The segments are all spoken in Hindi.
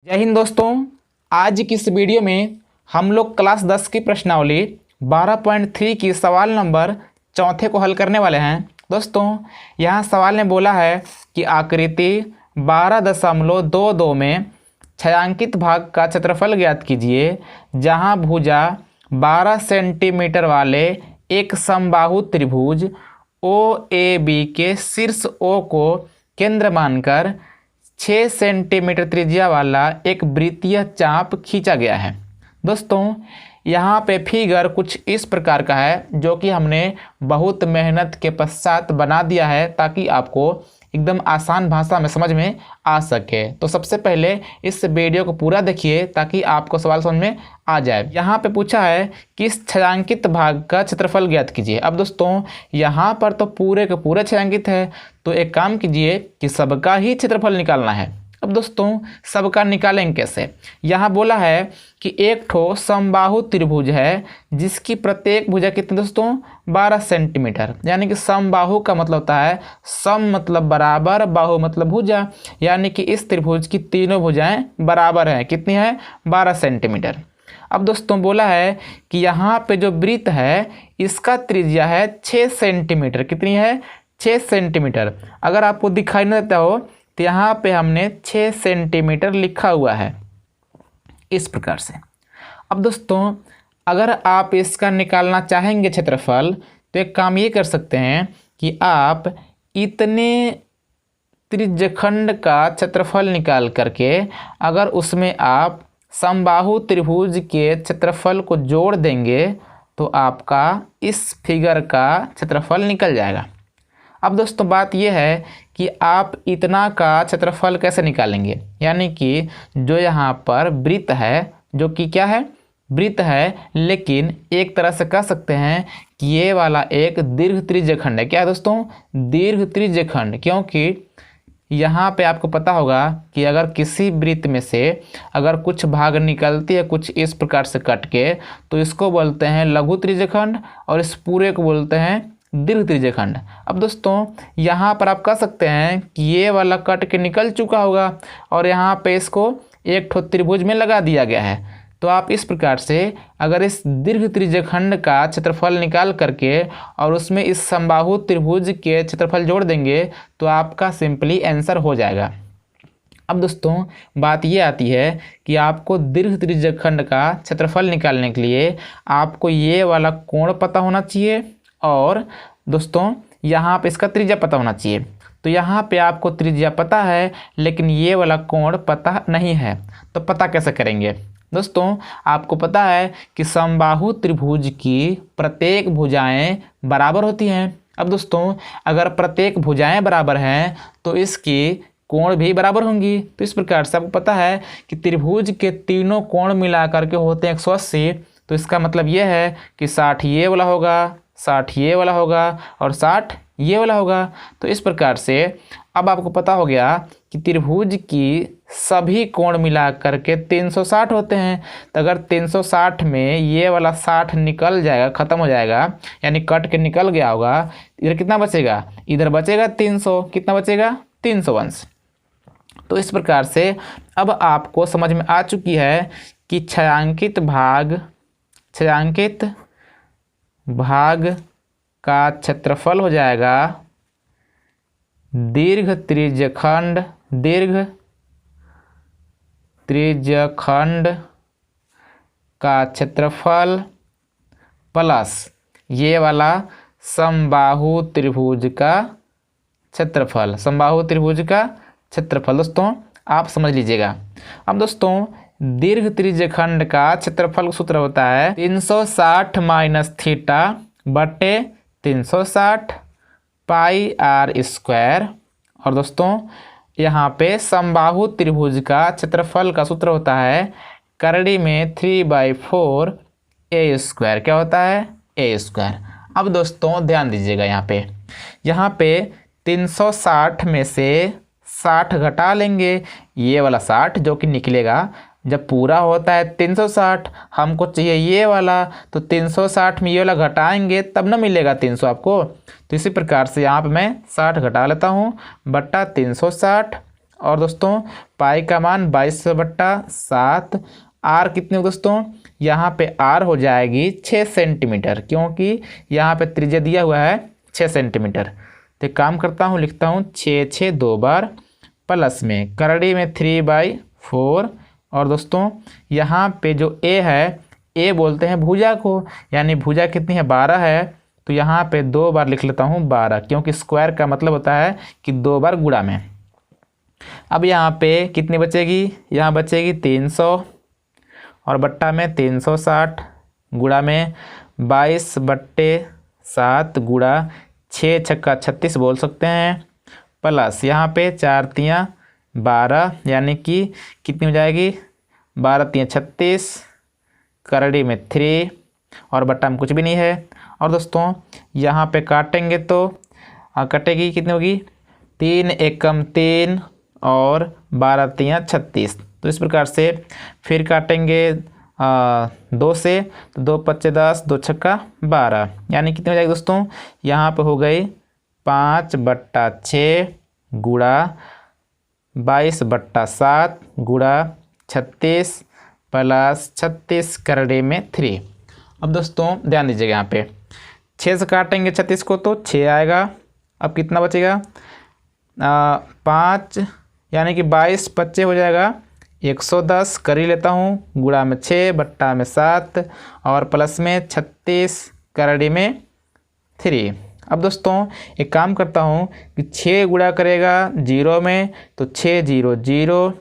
जय हिंद दोस्तों। आज की इस वीडियो में हम लोग क्लास 10 की प्रश्नावली 12.3 की सवाल नंबर चौथे को हल करने वाले हैं। दोस्तों यहाँ सवाल ने बोला है कि आकृति 12.22 में छायांकित भाग का क्षेत्रफल ज्ञात कीजिए, जहाँ भुजा 12 सेंटीमीटर वाले एक समबाहु त्रिभुज OAB के शीर्ष O को केंद्र मानकर 6 सेंटीमीटर त्रिज्या वाला एक वृत्तीय चाप खींचा गया है। दोस्तों यहाँ पे फिगर कुछ इस प्रकार का है, जो कि हमने बहुत मेहनत के पश्चात बना दिया है ताकि आपको एकदम आसान भाषा में समझ में आ सके। तो सबसे पहले इस वीडियो को पूरा देखिए ताकि आपको सवाल समझ में आ जाए। यहाँ पे पूछा है कि इस छायांकित भाग का क्षेत्रफल ज्ञात कीजिए। अब दोस्तों यहाँ पर तो पूरे के पूरे छायांकित है, तो एक काम कीजिए कि सबका ही क्षेत्रफल निकालना है। अब दोस्तों सबका निकालेंगे कैसे? यहाँ बोला है कि एक ठो समबाहु त्रिभुज है जिसकी प्रत्येक भुजा कितनी दोस्तों 12 सेंटीमीटर, यानी कि समबाहु का मतलब होता है सम मतलब बराबर, बाहु मतलब भुजा, यानी कि इस त्रिभुज की तीनों भुजाएं बराबर हैं। कितनी है? 12 सेंटीमीटर। अब दोस्तों बोला है कि यहाँ पे जो वृत्त है इसका त्रिज्या है 6 सेंटीमीटर। कितनी है? 6 सेंटीमीटर। अगर आपको दिखाई नहीं देता हो तो यहाँ पे हमने 6 सेंटीमीटर लिखा हुआ है इस प्रकार से। अब दोस्तों अगर आप इसका निकालना चाहेंगे क्षेत्रफल, तो एक काम ये कर सकते हैं कि आप इतने त्रिज्यखंड का क्षेत्रफल निकाल करके अगर उसमें आप समबाहु त्रिभुज के क्षेत्रफल को जोड़ देंगे तो आपका इस फिगर का क्षेत्रफल निकल जाएगा। अब दोस्तों बात यह है कि आप इतना का क्षेत्रफल कैसे निकालेंगे, यानी कि जो यहाँ पर वृत्त है, जो कि क्या है? वृत्त है, लेकिन एक तरह से कह सकते हैं कि ये वाला एक दीर्घ त्रिज्यखंड है। क्या है दोस्तों? दीर्घ त्रिज्यखंड। क्योंकि यहाँ पे आपको पता होगा कि अगर किसी वृत्त में से अगर कुछ भाग निकलती है कुछ इस प्रकार से कट के, तो इसको बोलते हैं लघु त्रिज्यखंड और इस पूरे को बोलते हैं दीर्घ त्रिज्यखंड। अब दोस्तों यहाँ पर आप कह सकते हैं कि ये वाला कट के निकल चुका होगा और यहाँ पे इसको एक ठो त्रिभुज में लगा दिया गया है। तो आप इस प्रकार से अगर इस दीर्घ त्रिज्यखंड का क्षेत्रफल निकाल करके और उसमें इस समबाहु त्रिभुज के क्षेत्रफल जोड़ देंगे तो आपका सिंपली आंसर हो जाएगा। अब दोस्तों बात ये आती है कि आपको दीर्घ त्रिज्यखंड का क्षेत्रफल निकालने के लिए आपको ये वाला कोण पता होना चाहिए और दोस्तों यहाँ पे इसका त्रिज्या पता होना चाहिए। तो यहाँ पे आपको त्रिज्या पता है लेकिन ये वाला कोण पता नहीं है, तो पता कैसे करेंगे? दोस्तों आपको पता है कि समबाहु त्रिभुज की प्रत्येक भुजाएं बराबर होती हैं। अब दोस्तों अगर प्रत्येक भुजाएं बराबर हैं तो इसकी कोण भी बराबर होंगी। तो इस प्रकार से आपको पता है कि त्रिभुज के तीनों कोण मिला करके होते हैं 180। तो इसका मतलब ये है कि 60 ये वाला होगा, 60 ये वाला होगा और 60 ये वाला होगा। तो इस प्रकार से अब आपको पता हो गया कि त्रिभुज की सभी कोण मिला करके 360 होते हैं। तो अगर 360 में ये वाला 60 निकल जाएगा, ख़त्म हो जाएगा, यानी कट के निकल गया होगा, इधर कितना बचेगा? इधर बचेगा 300। कितना बचेगा? 300 अंश। तो इस प्रकार से अब आपको समझ में आ चुकी है कि छायांकित भाग का क्षेत्रफल हो जाएगा दीर्घ त्रिज्यखंड का क्षेत्रफल प्लस ये वाला समबाहु त्रिभुज का क्षेत्रफल। समबाहु त्रिभुज का क्षेत्रफल दोस्तों आप समझ लीजिएगा। अब दोस्तों दीर्घ त्रिज्यखंड का क्षेत्रफल का सूत्र होता है 360 माइनस थीटा बटे 360 पाई आर स्क्वायर। और दोस्तों यहाँ पे समबाहु त्रिभुज का क्षेत्रफल का सूत्र होता है करड़ी में 3/4 ए स्क्वायर। क्या होता है? ए स्क्वायर। अब दोस्तों ध्यान दीजिएगा, यहाँ पे 360 में से 60 घटा लेंगे, ये वाला 60 जो कि निकलेगा जब पूरा होता है 360, हमको चाहिए ये वाला, तो 360 में ये वाला घटाएंगे तब ना मिलेगा 300 आपको। तो इसी प्रकार से यहाँ पे मैं 60 घटा लेता हूँ बट्टा 360 और दोस्तों पाई का मान 22/7। आर कितने हो दोस्तों, यहाँ पे आर हो जाएगी 6 सेंटीमीटर, क्योंकि यहाँ पे त्रिज्या दिया हुआ है 6 सेंटीमीटर। तो एक काम करता हूँ, लिखता हूँ 6 6 2 बार प्लस में करड़ी में 3/4। और दोस्तों यहाँ पे जो ए है, ए बोलते हैं भुजा को, यानी भुजा कितनी है 12 है, तो यहाँ पे 2 बार लिख लेता हूँ 12, क्योंकि स्क्वायर का मतलब होता है कि 2 बार गुणा में। अब यहाँ पे कितनी बचेगी, यहाँ बचेगी 300 और बट्टा में 360 गुणा में 22/7 गुणा 6 छक्का 36 बोल सकते हैं, प्लस यहाँ पे 4 तियाँ 12, यानी कि कितनी हो जाएगी 12 तियाँ 36, करड़ी में 3 और बट्टा में कुछ भी नहीं है। और दोस्तों यहाँ पे काटेंगे तो कटेगी कितनी होगी 3 एकम 3 और 12 तियाँ 36। तो इस प्रकार से फिर काटेंगे 2 से, तो 2 पच्चे 10, 2 छक्का 12, यानी कितनी हो जाएगी दोस्तों, यहाँ पे हो गई 5/6 गुणा 22/7 गुणा 36 प्लस 36 करड़े में 3। अब दोस्तों ध्यान दीजिएगा, यहाँ पे 6 से काटेंगे 36 को तो 6 आएगा। अब कितना बचेगा 5, यानी कि 22 पच्चे हो जाएगा 110, कर ही लेता हूँ, गुणा में 6 बट्टा में 7 और प्लस में 36 करड़ी में 3। अब दोस्तों एक काम करता हूँ कि 6 गुणा करेगा 0 में तो 6 0 0,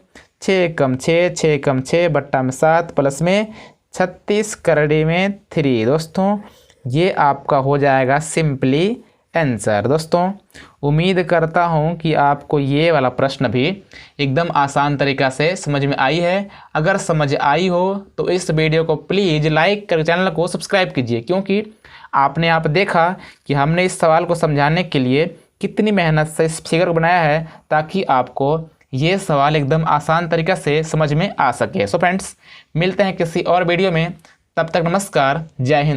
6 कम 6 6 कम 6 बट्टा में 7 प्लस में 36 करड़ी में 3। दोस्तों ये आपका हो जाएगा सिंपली आंसर। दोस्तों उम्मीद करता हूं कि आपको ये वाला प्रश्न भी एकदम आसान तरीक़ा से समझ में आई है। अगर समझ आई हो तो इस वीडियो को प्लीज़ लाइक कर चैनल को सब्सक्राइब कीजिए, क्योंकि आपने यहाँ पर देखा कि हमने इस सवाल को समझाने के लिए कितनी मेहनत से इस फिगर को बनाया है, ताकि आपको ये सवाल एकदम आसान तरीक़ा से समझ में आ सके। सो फ्रेंड्स मिलते हैं किसी और वीडियो में, तब तक नमस्कार, जय हिंद।